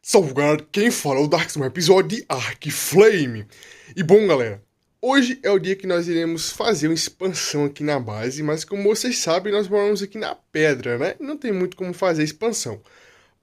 Salve galera, quem fala é o Darkson, episódio de Arc Flame. E bom galera, hoje é o dia que nós iremos fazer uma expansão aqui na base, mas como vocês sabem, nós moramos aqui na pedra, né? Não tem muito como fazer expansão.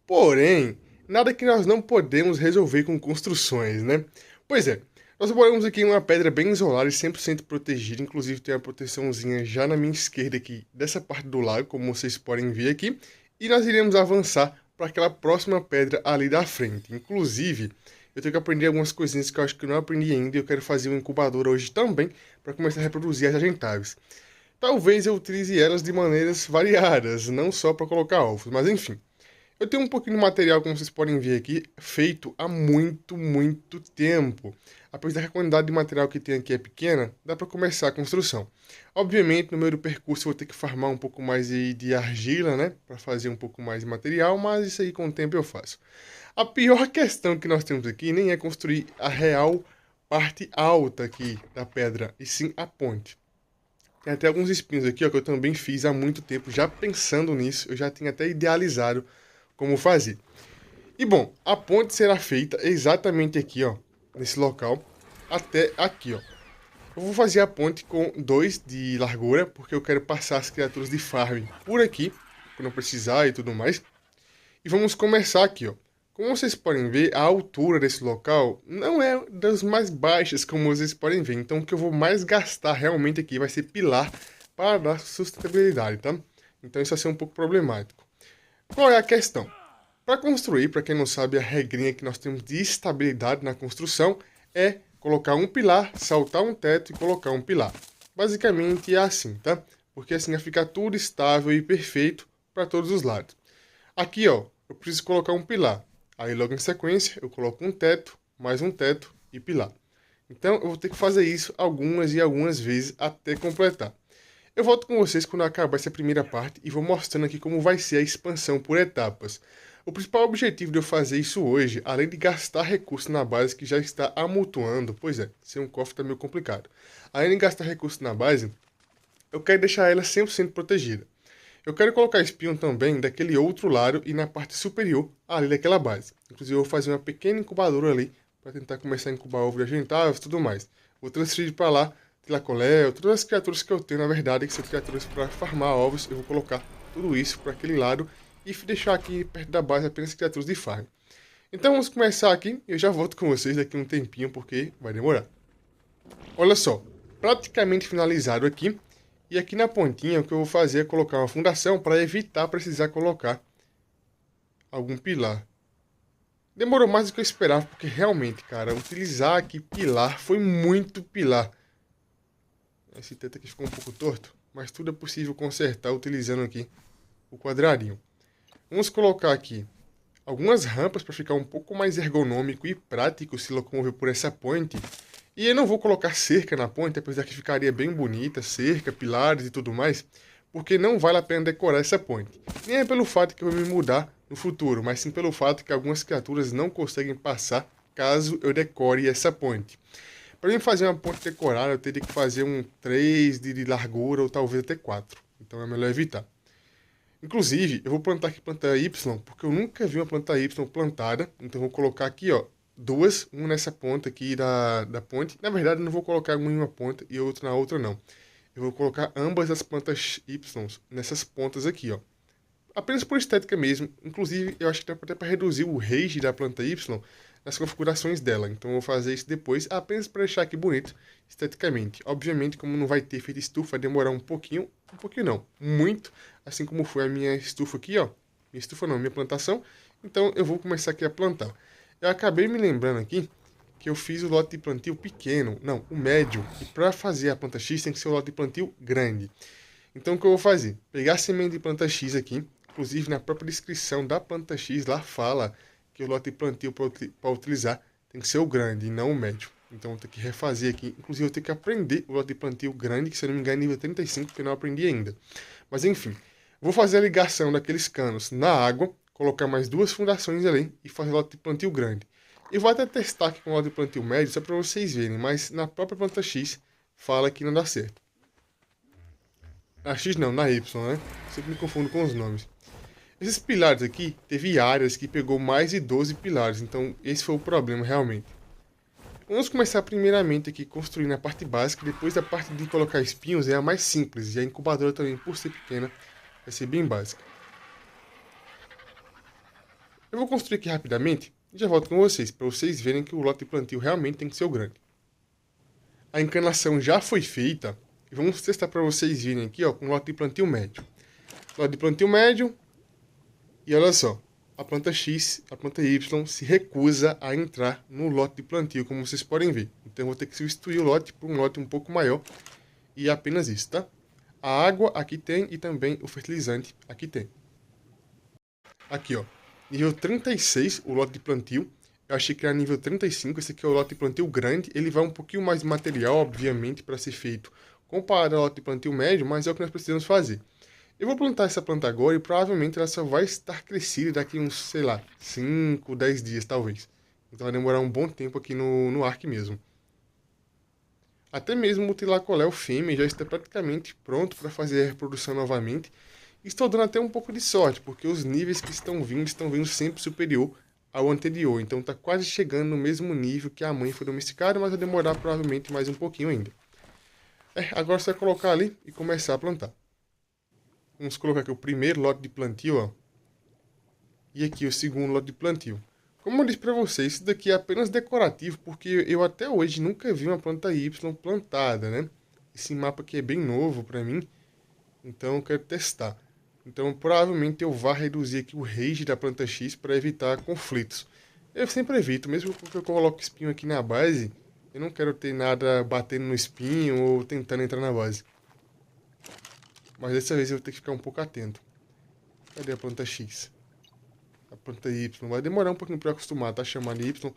Porém, nada que nós não podemos resolver com construções, né? Pois é, nós moramos aqui em uma pedra bem isolada e 100% protegida, inclusive tem uma proteçãozinha já na minha esquerda aqui, dessa parte do lago, como vocês podem ver aqui. E nós iremos avançar para aquela próxima pedra ali da frente. Inclusive, eu tenho que aprender algumas coisinhas que eu acho que eu não aprendi ainda e eu quero fazer uma incubadora hoje também para começar a reproduzir as agentáveis. Talvez eu utilize elas de maneiras variadas, não só para colocar ovos, mas enfim. Eu tenho um pouquinho de material, como vocês podem ver aqui, feito há muito tempo. Apesar que a quantidade de material que tem aqui é pequena, dá para começar a construção. Obviamente, no meio do percurso eu vou ter que farmar um pouco mais de argila, né? Para fazer um pouco mais de material, mas isso aí com o tempo eu faço. A pior questão que nós temos aqui nem é construir a real parte alta aqui da pedra, e sim a ponte. Tem até alguns espinhos aqui, ó, que eu também fiz há muito tempo, já pensando nisso, eu já tinha até idealizado como fazer. E bom, a ponte será feita exatamente aqui, ó, nesse local, até aqui, ó. Eu vou fazer a ponte com 2 de largura, porque eu quero passar as criaturas de farm por aqui, para não precisar e tudo mais. E vamos começar aqui, ó. Como vocês podem ver, a altura desse local não é das mais baixas, como vocês podem ver. Então, o que eu vou mais gastar realmente aqui vai ser pilar para dar sustentabilidade, tá? Então, isso vai ser um pouco problemático. Qual é a questão? Para construir, para quem não sabe, a regrinha que nós temos de estabilidade na construção é colocar um pilar, saltar um teto e colocar um pilar. Basicamente é assim, tá? Porque assim vai ficar tudo estável e perfeito para todos os lados. Aqui, ó, eu preciso colocar um pilar. Aí logo em sequência eu coloco um teto, mais um teto e pilar. Então eu vou ter que fazer isso algumas vezes até completar. Eu volto com vocês quando acabar essa primeira parte e vou mostrando aqui como vai ser a expansão por etapas. O principal objetivo de eu fazer isso hoje, além de gastar recursos na base que já está amultuando, pois é, ser um cofre está meio complicado. Além de gastar recursos na base, eu quero deixar ela 100% protegida. Eu quero colocar espinho também daquele outro lado e na parte superior ali daquela base. Inclusive eu vou fazer uma pequena incubadora ali para tentar começar a incubar ovo de agentáveis e tudo mais. Vou transferir para lá Tilacolé, todas as criaturas que eu tenho, na verdade, que são criaturas para farmar ovos, eu vou colocar tudo isso para aquele lado e deixar aqui perto da base apenas criaturas de farm. Então vamos começar aqui, eu já volto com vocês daqui um tempinho, porque vai demorar. Olha só, praticamente finalizado aqui, e aqui na pontinha o que eu vou fazer é colocar uma fundação para evitar precisar colocar algum pilar. Demorou mais do que eu esperava, porque realmente, cara, utilizar aqui pilar foi muito pilar. Esse teto aqui ficou um pouco torto, mas tudo é possível consertar utilizando aqui o quadradinho. Vamos colocar aqui algumas rampas para ficar um pouco mais ergonômico e prático se locomover por essa ponte. E eu não vou colocar cerca na ponte, apesar que ficaria bem bonita, cerca, pilares e tudo mais, porque não vale a pena decorar essa ponte. Nem é pelo fato que eu vou me mudar no futuro, mas sim pelo fato que algumas criaturas não conseguem passar caso eu decore essa ponte. Para mim fazer uma ponte decorada, eu teria que fazer um 3 de largura ou talvez até 4. Então é melhor evitar. Inclusive, eu vou plantar aqui planta Y, porque eu nunca vi uma planta Y plantada. Então eu vou colocar aqui, ó, duas, uma nessa ponta aqui da ponte. Na verdade, eu não vou colocar uma em uma ponta e outra na outra, não. Eu vou colocar ambas as plantas Y nessas pontas aqui, ó. Apenas por estética mesmo. Inclusive, eu acho que dá até para reduzir o range da planta Y nas configurações dela. Então eu vou fazer isso depois, apenas para deixar aqui bonito esteticamente. Obviamente, como não vai ter efeito estufa, vai demorar um pouquinho não, muito, assim como foi a minha estufa aqui, ó. Minha estufa não, minha plantação. Então eu vou começar aqui a plantar. Eu acabei me lembrando aqui que eu fiz o lote de plantio pequeno, não, o médio. E para fazer a planta X tem que ser o lote de plantio grande. Então o que eu vou fazer? Pegar a semente de planta X aqui, inclusive na própria descrição da planta X lá fala que o lote de plantio para utilizar tem que ser o grande e não o médio. Então eu vou ter que refazer aqui. Inclusive eu tenho que aprender o lote de plantio grande, que se eu não me engano é nível 35, que eu não aprendi ainda. Mas enfim, vou fazer a ligação daqueles canos na água, colocar mais duas fundações ali e fazer o lote de plantio grande. Eu vou até testar aqui com o lote de plantio médio, só para vocês verem, mas na própria planta X fala que não dá certo. Na X não, na Y, né? Sempre me confundo com os nomes. Esses pilares aqui, teve áreas que pegou mais de 12 pilares, então esse foi o problema realmente. Vamos começar primeiramente aqui construindo a parte básica, depois a parte de colocar espinhos é a mais simples, e a incubadora também, por ser pequena, vai ser bem básica. Eu vou construir aqui rapidamente e já volto com vocês, para vocês verem que o lote de plantio realmente tem que ser o grande. A encanação já foi feita, e vamos testar para vocês verem aqui, ó, com o lote de plantio médio. Lote de plantio médio, e olha só, a planta X, a planta Y se recusa a entrar no lote de plantio, como vocês podem ver. Então eu vou ter que substituir o lote por um lote um pouco maior, e é apenas isso, tá? A água aqui tem e também o fertilizante aqui tem. Aqui, ó, nível 36, o lote de plantio. Eu achei que era nível 35, esse aqui é o lote de plantio grande. Ele vai um pouquinho mais de material, obviamente, para ser feito comparado ao lote de plantio médio, mas é o que nós precisamos fazer. Eu vou plantar essa planta agora e provavelmente ela só vai estar crescida daqui uns, sei lá, 5, 10 dias talvez. Então vai demorar um bom tempo aqui no Ark mesmo. Até mesmo o Tilacolé, o fêmea, já está praticamente pronto para fazer a reprodução novamente. Estou dando até um pouco de sorte, porque os níveis que estão vindo sempre superior ao anterior. Então está quase chegando no mesmo nível que a mãe foi domesticada, mas vai demorar provavelmente mais um pouquinho ainda. Agora você vai colocar ali e começar a plantar. Vamos colocar aqui o primeiro lote de plantio, ó. E aqui o segundo lote de plantio. Como eu disse para vocês, isso daqui é apenas decorativo, porque eu até hoje nunca vi uma planta Y plantada, né? Esse mapa aqui é bem novo para mim, então eu quero testar. Então provavelmente eu vá reduzir aqui o range da planta X para evitar conflitos. Eu sempre evito, mesmo que eu coloque espinho aqui na base, eu não quero ter nada batendo no espinho ou tentando entrar na base. Mas dessa vez eu vou ter que ficar um pouco atento. Cadê a planta X? A planta Y. Vai demorar um pouquinho para acostumar, tá? Chamar de Y.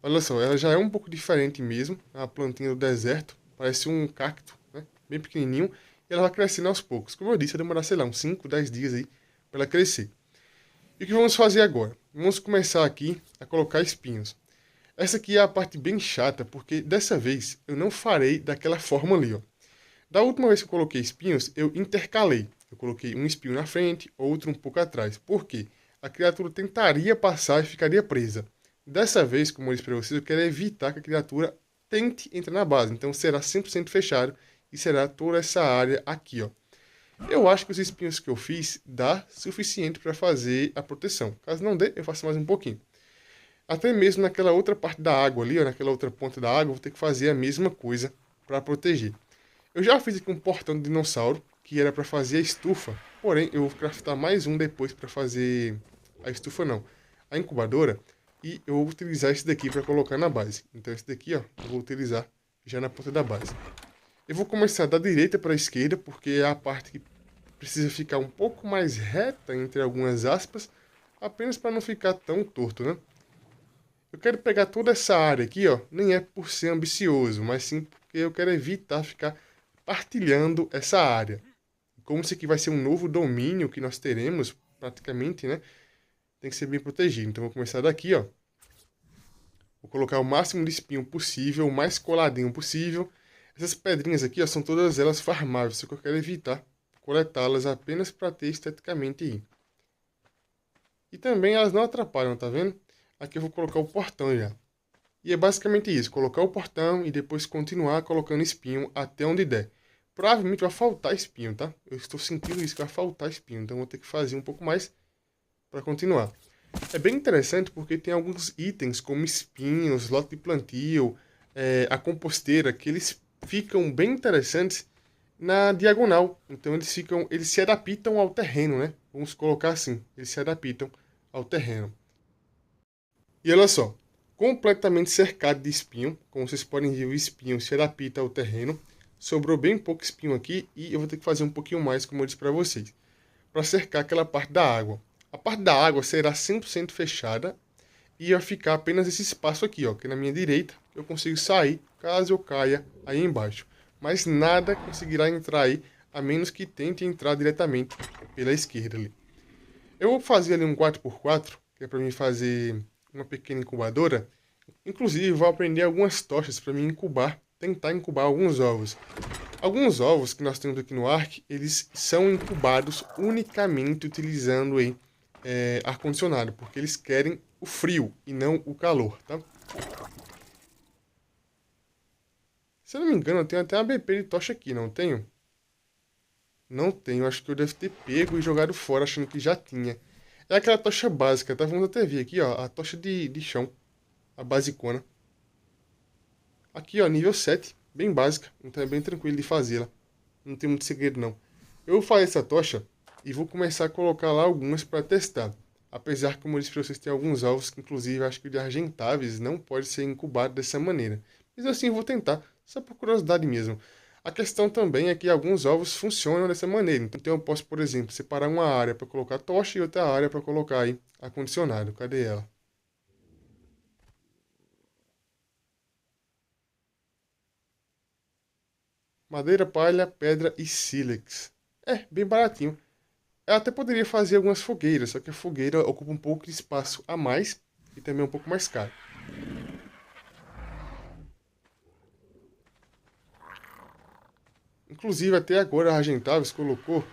Olha só, ela já é um pouco diferente mesmo. É uma plantinha do deserto. Parece um cacto, né? Bem pequenininho. E ela vai crescendo aos poucos. Como eu disse, vai demorar, sei lá, uns 5, 10 dias aí para ela crescer. E o que vamos fazer agora? Vamos começar aqui a colocar espinhos. Essa aqui é a parte bem chata, porque dessa vez eu não farei daquela forma ali, ó. Da última vez que eu coloquei espinhos, eu intercalei. Eu coloquei um espinho na frente, outro um pouco atrás. Por quê? A criatura tentaria passar e ficaria presa. Dessa vez, como eu disse para vocês, eu quero evitar que a criatura tente entrar na base. Então será 100% fechado e será toda essa área aqui, ó. Eu acho que os espinhos que eu fiz dá suficiente para fazer a proteção. Caso não dê, eu faço mais um pouquinho. Até mesmo naquela outra parte da água ali, ó, naquela outra ponta da água, eu vou ter que fazer a mesma coisa para proteger. Eu já fiz aqui um portão de dinossauro, que era para fazer a estufa, porém eu vou craftar mais um depois para fazer a estufa não, a incubadora, e eu vou utilizar esse daqui para colocar na base. Então esse daqui, ó, eu vou utilizar já na ponta da base. Eu vou começar da direita para a esquerda, porque é a parte que precisa ficar um pouco mais reta, entre algumas aspas, apenas para não ficar tão torto, né? Eu quero pegar toda essa área aqui, ó, nem é por ser ambicioso, mas sim porque eu quero evitar ficar partilhando essa área. Como isso aqui vai ser um novo domínio que nós teremos, praticamente, né? Tem que ser bem protegido. Então, vou começar daqui, ó. Vou colocar o máximo de espinho possível, o mais coladinho possível. Essas pedrinhas aqui, ó, são todas elas farmáveis, só que eu quero evitar coletá-las apenas para ter esteticamente aí. E também elas não atrapalham, tá vendo? Aqui eu vou colocar o portão já. E é basicamente isso, colocar o portão e depois continuar colocando espinho até onde der. Provavelmente vai faltar espinho, tá? Eu estou sentindo isso, que vai faltar espinho. Então vou ter que fazer um pouco mais para continuar. É bem interessante porque tem alguns itens como espinhos, lote de plantio, a composteira, que eles ficam bem interessantes na diagonal. Então eles se adaptam ao terreno, né? Vamos colocar assim, eles se adaptam ao terreno. E olha só, completamente cercado de espinho, como vocês podem ver, o espinho se adapta ao terreno. Sobrou bem pouco espinho aqui e eu vou ter que fazer um pouquinho mais, como eu disse para vocês, para cercar aquela parte da água. A parte da água será 100% fechada e vai ficar apenas esse espaço aqui, ó, que na minha direita eu consigo sair caso eu caia aí embaixo. Mas nada conseguirá entrar aí, a menos que tente entrar diretamente pela esquerda ali. Eu vou fazer ali um 4x4, que é para mim fazer uma pequena incubadora. Inclusive, vou aprender algumas tochas para mim tentar incubar alguns ovos. Alguns ovos que nós temos aqui no Ark, eles são incubados unicamente utilizando aí ar-condicionado, porque eles querem o frio e não o calor, tá? Se eu não me engano, eu tenho até uma BP de tocha aqui, não tenho? Não tenho, acho que eu devo ter pego e jogado fora achando que já tinha. É aquela tocha básica, tá? Vamos até ver aqui, ó, a tocha de chão, a basicona. Aqui, ó, nível 7, bem básica, então é bem tranquilo de fazê-la. Não tem muito segredo, não. Eu vou fazer essa tocha e vou começar a colocar lá algumas para testar. Apesar que, como eu disse para vocês, tem alguns ovos que, inclusive, acho que o de argentáveis não pode ser incubado dessa maneira. Mas assim, eu vou tentar, só por curiosidade mesmo. A questão também é que alguns ovos funcionam dessa maneira. Então eu posso, por exemplo, separar uma área para colocar tocha e outra área para colocar aí ar-condicionado. Cadê ela? Madeira, palha, pedra e sílex. É, bem baratinho. Eu até poderia fazer algumas fogueiras, só que a fogueira ocupa um pouco de espaço a mais e também é um pouco mais caro. Inclusive, até agora a Argentavis colocou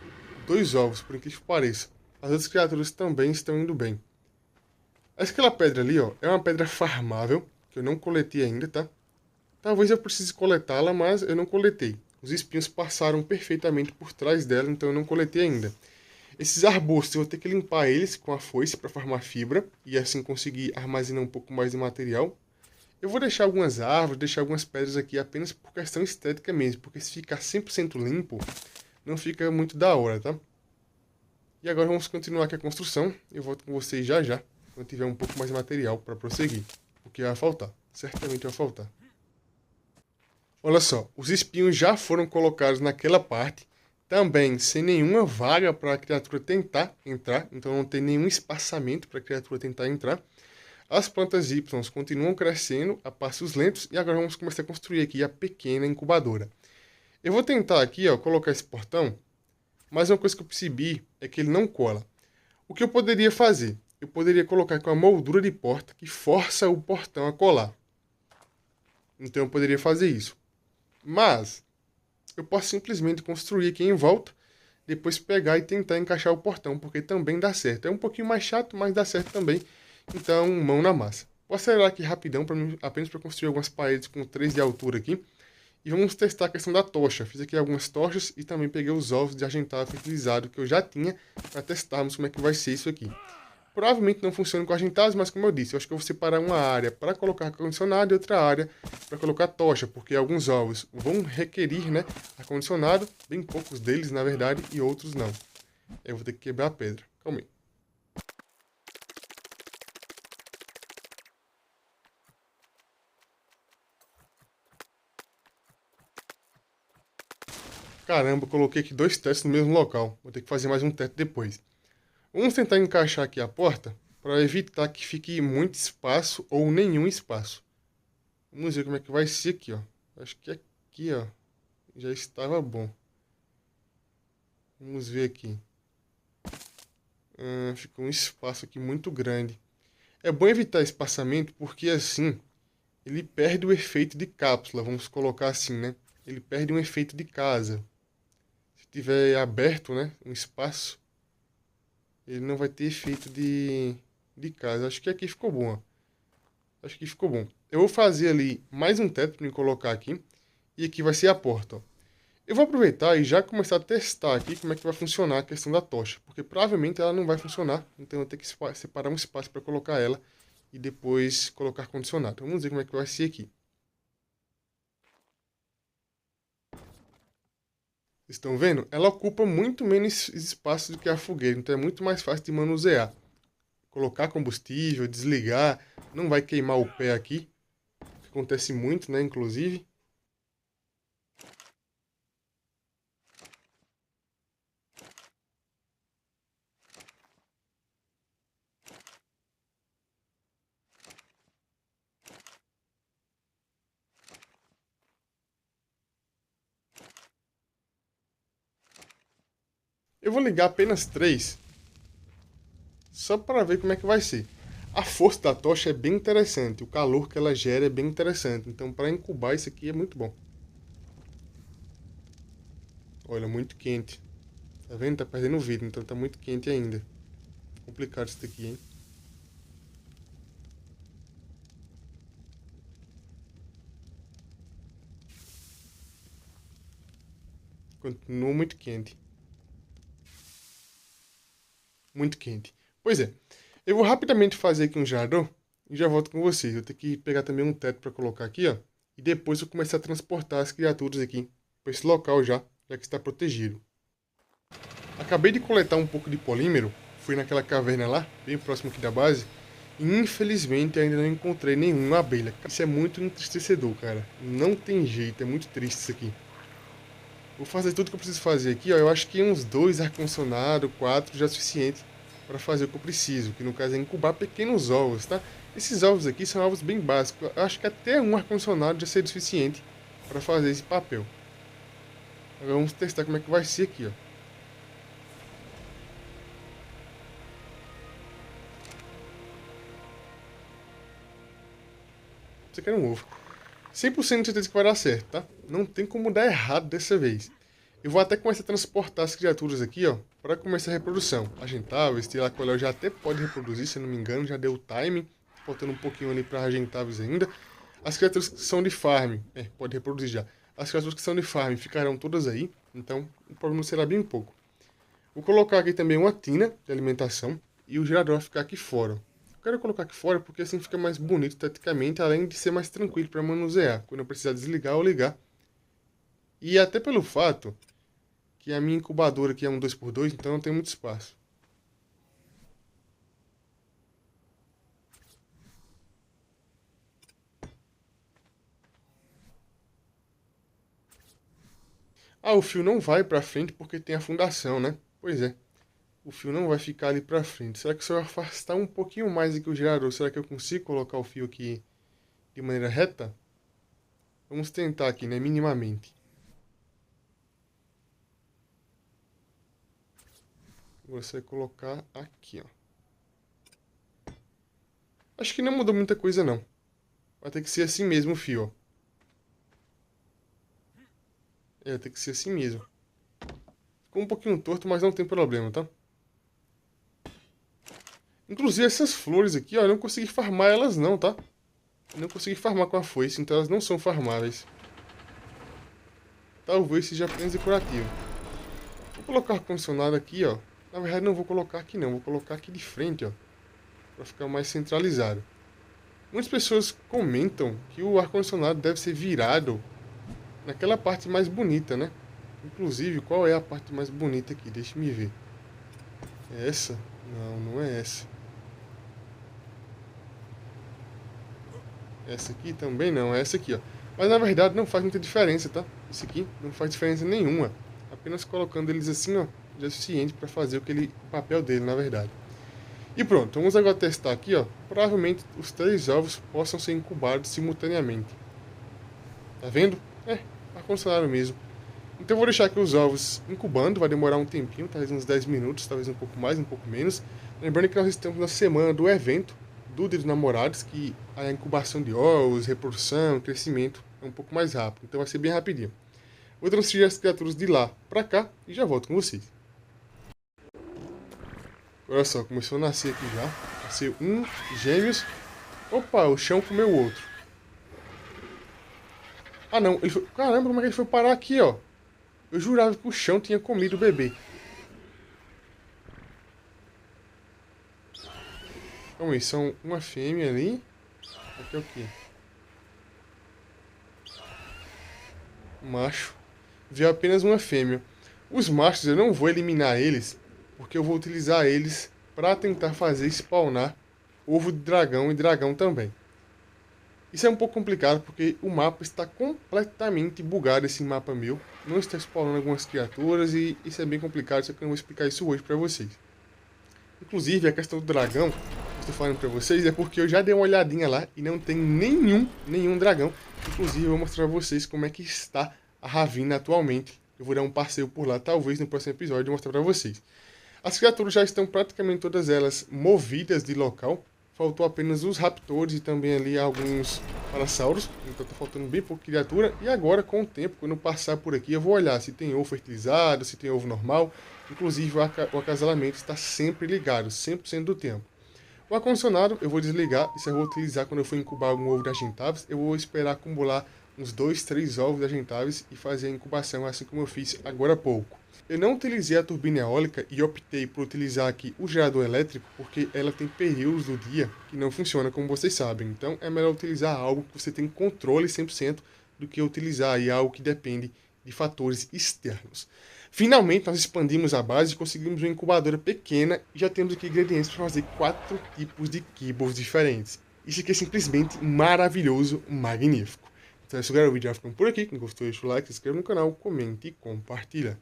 2 ovos, por incrível que pareça. As outras criaturas também estão indo bem. Aquela pedra ali, ó, é uma pedra farmável, que eu não coletei ainda, tá? Talvez eu precise coletá-la, mas eu não coletei. Os espinhos passaram perfeitamente por trás dela, então eu não coletei ainda. Esses arbustos, eu vou ter que limpar eles com a foice para formar fibra e assim conseguir armazenar um pouco mais de material. Eu vou deixar algumas árvores, deixar algumas pedras aqui apenas por questão estética mesmo, porque se ficar 100% limpo, não fica muito da hora, tá? E agora vamos continuar aqui a construção. Eu volto com vocês já já, quando tiver um pouco mais de material para prosseguir. Porque vai faltar, certamente vai faltar. Olha só, os espinhos já foram colocados naquela parte, também sem nenhuma vaga para a criatura tentar entrar, então não tem nenhum espaçamento para a criatura tentar entrar. As plantas Y continuam crescendo a passos lentos e agora vamos começar a construir aqui a pequena incubadora. Eu vou tentar aqui, ó, colocar esse portão, mas uma coisa que eu percebi é que ele não cola. O que eu poderia fazer? Eu poderia colocar aqui uma moldura de porta que força o portão a colar. Então eu poderia fazer isso. Mas eu posso simplesmente construir aqui em volta, depois pegar e tentar encaixar o portão, porque também dá certo. É um pouquinho mais chato, mas dá certo também. Então, mão na massa. Vou acelerar aqui rapidão, apenas para construir algumas paredes com 3 de altura aqui. E vamos testar a questão da tocha. Fiz aqui algumas tochas e também peguei os ovos de argentado fertilizado que eu já tinha para testarmos como é que vai ser isso aqui. Provavelmente não funciona com argentados, mas como eu disse, eu acho que eu vou separar uma área para colocar ar-condicionado e outra área para colocar tocha, porque alguns ovos vão requerir, né, ar-condicionado, bem poucos deles, na verdade, e outros não. Eu vou ter que quebrar a pedra. Calma aí. Caramba, eu coloquei aqui 2 tetos no mesmo local. Vou ter que fazer mais um teto depois. Vamos tentar encaixar aqui a porta para evitar que fique muito espaço ou nenhum espaço. Vamos ver como é que vai ser aqui, ó. Acho que aqui, ó, já estava bom. Vamos ver aqui. Ficou um espaço aqui muito grande. É bom evitar espaçamento porque assim ele perde o efeito de cápsula, vamos colocar assim, né? Ele perde um efeito de casa. Se tiver aberto, né, um espaço, ele não vai ter efeito de casa. Acho que aqui ficou bom, ó. Acho que ficou bom. Eu vou fazer ali mais um teto para me colocar aqui. E aqui vai ser a porta, ó. Eu vou aproveitar e já começar a testar aqui como é que vai funcionar a questão da tocha. Porque provavelmente ela não vai funcionar. Então eu vou ter que separar um espaço para colocar ela. E depois colocar ar-condicionado. Vamos ver como é que vai ser aqui. Estão vendo? Ela ocupa muito menos espaço do que a fogueira. Então é muito mais fácil de manusear. Colocar combustível, desligar. Não vai queimar o pé aqui. Que acontece muito, né? Inclusive. Eu vou ligar apenas 3, só para ver como é que vai ser. A força da tocha é bem interessante, o calor que ela gera é bem interessante. Então, para incubar isso aqui é muito bom. Olha, muito quente. Tá vendo? Tá perdendo o vidro, então tá muito quente ainda. complicado isso daqui, hein? Continua muito quente. Muito quente. Pois é. Eu vou rapidamente fazer aqui um gerador e já volto com vocês. Eu tenho que pegar também um teto para colocar aqui, ó. E depois eu começar a transportar as criaturas aqui para esse local já que está protegido. Acabei de coletar um pouco de polímero. Fui naquela caverna lá, bem próximo aqui da base. E infelizmente ainda não encontrei nenhuma abelha. Isso é muito entristecedor, cara. Não tem jeito, é muito triste isso aqui. Vou fazer tudo que eu preciso fazer aqui, ó. Eu acho que uns 2 ar-condicionado, 4 já é suficiente para fazer o que eu preciso, que no caso é incubar pequenos ovos, tá? Esses ovos aqui são ovos bem básicos. Eu acho que até um ar-condicionado já seria suficiente para fazer esse papel. Agora vamos testar como é que vai ser aqui, ó. Você quer um ovo. 100% de certeza que vai dar certo, tá? Não tem como dar errado dessa vez. Eu vou até começar a transportar as criaturas aqui, ó, para começar a reprodução. Agentáveis, Tilacolel já até pode reproduzir, se eu não me engano, já deu o time. Faltando um pouquinho ali para agentáveis ainda. As criaturas que são de farm, pode reproduzir já. As criaturas que são de farm ficarão todas aí, então o problema será bem pouco. Vou colocar aqui também uma tina de alimentação e o gerador vai ficar aqui fora. Eu quero colocar aqui fora porque assim fica mais bonito esteticamente, além de ser mais tranquilo para manusear, quando eu precisar desligar ou ligar. E até pelo fato que a minha incubadora aqui é um 2x2, então não tem muito espaço. Ah, o fio não vai para frente porque tem a fundação, né? Pois é. O fio não vai ficar ali para frente. Será que se eu afastar um pouquinho mais aqui o gerador, será que eu consigo colocar o fio aqui de maneira reta? Vamos tentar aqui, né? Minimamente. Você vai colocar aqui, ó. Acho que não mudou muita coisa, não. Vai ter que ser assim mesmo o fio, ó. Vai ter que ser assim mesmo. Ficou um pouquinho torto, mas não tem problema, tá? Inclusive essas flores aqui, ó, eu não consegui farmar elas não, tá? Eu não consegui farmar com a foice, então elas não são farmáveis. Talvez seja apenas decorativo. Vou colocar o ar-condicionado aqui, ó. Na verdade não vou colocar aqui não, vou colocar aqui de frente, ó. Pra ficar mais centralizado. Muitas pessoas comentam que o ar-condicionado deve ser virado naquela parte mais bonita, né? Inclusive, qual é a parte mais bonita aqui? Deixa me ver. É essa? Não, não é essa. Essa aqui também não, é essa aqui, ó. Mas na verdade não faz muita diferença, tá? Esse aqui não faz diferença nenhuma. Apenas colocando eles assim, ó, já é suficiente para fazer o papel dele, na verdade. E pronto, vamos agora testar aqui, ó. Provavelmente os 3 ovos possam ser incubados simultaneamente. Tá vendo? Ar-condicionado mesmo. Então eu vou deixar aqui os ovos incubando, vai demorar um tempinho, talvez uns 10 minutos, talvez um pouco mais, um pouco menos. Lembrando que nós estamos na semana do evento do Dia dos Namorados, que a incubação de ovos, reprodução, crescimento é um pouco mais rápido, então vai ser bem rapidinho. Vou transferir as criaturas de lá pra cá e já volto com vocês. Olha só, começou a nascer aqui já. Nasceu um, gêmeos. Opa, o chão comeu o outro. Ah não, ele foi... Caramba, como é que ele foi parar aqui, ó? Eu jurava que o chão tinha comido o bebê. Calma aí, são uma fêmea ali. Aqui é o quê? Macho. Viu apenas uma fêmea. Os machos eu não vou eliminar eles, porque eu vou utilizar eles para tentar fazer spawnar ovo de dragão e dragão também. Isso é um pouco complicado porque o mapa está completamente bugado, esse mapa meu. Não está spawnando algumas criaturas e isso é bem complicado, só que eu não vou explicar isso hoje para vocês. Inclusive a questão do dragão, que eu estou falando para vocês, é porque eu já dei uma olhadinha lá e não tem nenhum dragão. Inclusive eu vou mostrar para vocês como é que está a Ravina atualmente. Eu vou dar um passeio por lá, talvez no próximo episódio, mostrar para vocês. As criaturas já estão praticamente todas elas movidas de local. Faltou apenas os raptores e também ali alguns parassauros. Então tá faltando bem pouca criatura. E agora, com o tempo, quando eu passar por aqui, eu vou olhar se tem ovo fertilizado, se tem ovo normal. Inclusive o acasalamento está sempre ligado, 100% do tempo. O ar-condicionado eu vou desligar, isso eu vou utilizar quando eu for incubar algum ovo de argentavis. Eu vou esperar acumular uns 2, 3 ovos de argentavis e fazer a incubação assim como eu fiz agora há pouco. Eu não utilizei a turbina eólica e optei por utilizar aqui o gerador elétrico porque ela tem períodos do dia que não funciona, como vocês sabem. Então é melhor utilizar algo que você tem controle 100% do que utilizar aí algo que depende de fatores externos. Finalmente, nós expandimos a base e conseguimos uma incubadora pequena e já temos aqui ingredientes para fazer 4 tipos de kibbles diferentes. Isso aqui é simplesmente maravilhoso, magnífico. Então, esse é o vídeo já ficando por aqui. Quem gostou, deixa o like, se inscreva no canal, comente e compartilha.